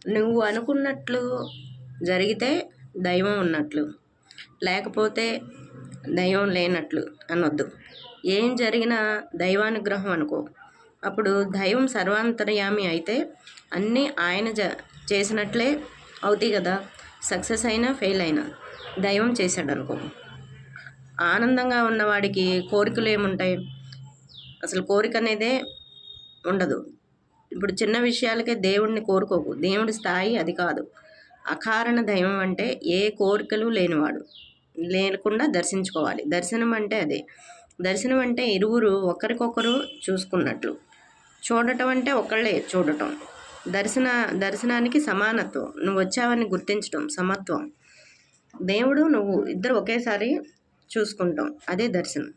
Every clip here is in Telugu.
నువ్వు అనుకున్నట్లు జరిగితే దైవం ఉన్నట్లు, లేకపోతే దైవం లేనట్లు అనొద్దు. ఏం జరిగినా దైవానుగ్రహం అనుకో. అప్పుడు దైవం సర్వాంతర్యామి అయితే అన్నీ ఆయన చేసినట్లే అవుతాయి కదా. సక్సెస్ అయినా ఫెయిల్ అయినా దైవం చేశాడు అనుకో. ఆనందంగా ఉన్నవాడికి కోరికలు ఏముంటాయి? అసలు కోరిక అనేదే ఉండదు. ఇప్పుడు చిన్న విషయాలకే దేవుడిని కోరుకోకు. దేవుడి స్థాయి అది కాదు. అకారణ దైవం అంటే ఏ కోరికలు లేనివాడు, లేకుండా దర్శించుకోవాలి. దర్శనం అంటే అదే. దర్శనం అంటే ఇరువురు ఒకరికొకరు చూసుకున్నట్లు. చూడటం అంటే ఒకళ్ళే చూడటం. దర్శనానికి సమానత్వం. నువ్వు వచ్చావని గుర్తించటం సమత్వం. దేవుడు నువ్వు ఇద్దరు ఒకేసారి చూసుకుంటాం, అదే దర్శనం.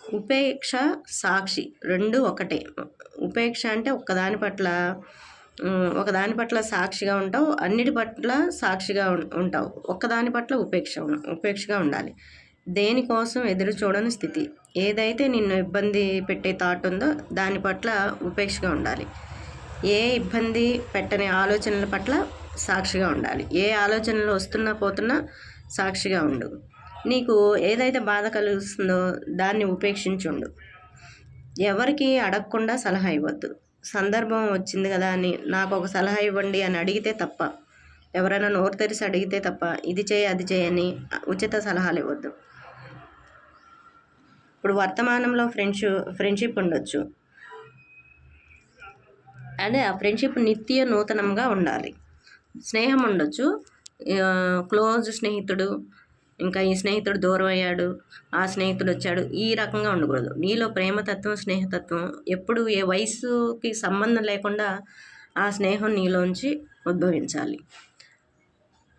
ఉపేక్ష సాక్షి రెండు ఒకటే. ఉపేక్ష అంటే ఒకదాని పట్ల సాక్షిగా ఉంటావు, అన్నిటి పట్ల సాక్షిగా ఉంటావు. ఒక్కదాని పట్ల ఉపేక్షగా ఉండాలి. దేనికోసం ఎదురు చూడని స్థితి. ఏదైతే నిన్ను ఇబ్బంది పెట్టే థాట్ ఉందో దాని పట్ల ఉపేక్షగా ఉండాలి. ఏ ఇబ్బంది పెట్టని ఆలోచనల పట్ల సాక్షిగా ఉండాలి. ఏ ఆలోచనలు వస్తున్నా పోతున్నా సాక్షిగా ఉండు. నీకు ఏదైతే బాధ కలుగుతుందో దాన్ని ఉపేక్షించుండు. ఎవరికి అడగకుండా సలహా ఇవ్వద్దు. సందర్భం వచ్చింది కదా అని నాకు ఒక సలహా ఇవ్వండి అని అడిగితే తప్ప, ఎవరైనా నోరు తెరిచి అడిగితే తప్ప ఇది చేయి అది చేయని ఉచిత సలహాలు ఇవ్వద్దు. ఇప్పుడు వర్తమానంలో ఫ్రెండ్షిప్ ఉండొచ్చు. అదే ఆ ఫ్రెండ్షిప్ నిత్య నూతనంగా ఉండాలి. స్నేహం ఉండొచ్చు. క్లోజ్ స్నేహితుడు, ఇంకా ఈ స్నేహితుడు దూరం అయ్యాడు, ఆ స్నేహితుడు వచ్చాడు, ఈ రకంగా ఉండకూడదు. నీలో ప్రేమతత్వం, స్నేహతత్వం ఎప్పుడు ఏ వయసుకి సంబంధం లేకుండా ఆ స్నేహం నీలోంచి ఉద్భవించాలి.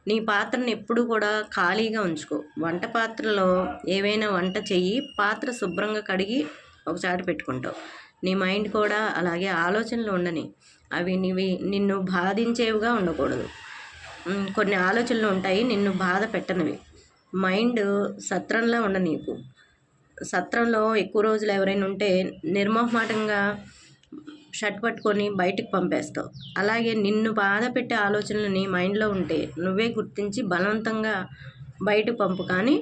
నీ పాత్రను ఎప్పుడు కూడా ఖాళీగా ఉంచుకో. వంట పాత్రలో ఏవైనా వంట చెయ్యి, పాత్ర శుభ్రంగా కడిగి ఒకసారి పెట్టుకుంటావు. నీ మైండ్ కూడా అలాగే ఆలోచనలు ఉండని. అవి నిన్ను బాధించేవిగా ఉండకూడదు. కొన్ని ఆలోచనలు ఉంటాయి నిన్ను బాధ పెట్టనివి. మైండ్ సత్రంలో ఉండనీకు. సత్రంలో ఎక్కువ రోజులు ఎవరైనా ఉంటే నిర్మోహమాటంగా షర్ట్ పట్టుకొని బయటకు పంపేస్తావు. అలాగే నిన్ను బాధ పెట్టే ఆలోచనలు నీ మైండ్లో ఉంటే నువ్వే గుర్తించి బలవంతంగా బయటకు పంపు, కానీ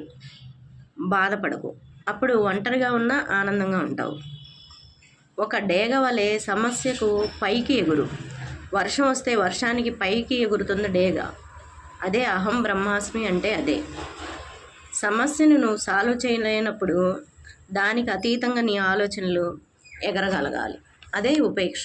బాధపడకు. అప్పుడు ఒంటరిగా ఉన్నా ఆనందంగా ఉంటావు. ఒక డేగ వలె సమస్యకు పైకి ఎగురు. వర్షం వస్తే వర్షానికి పైకి ఎగురుతుంది డేగ. అదే అహం బ్రహ్మాస్మి అంటే అదే. సమస్యను నువ్వు సాల్వ్ చేయలేనప్పుడు దానికి అతీతంగా నీ ఆలోచనలు ఎగరగలగాలి. అదే ఉపేక్ష.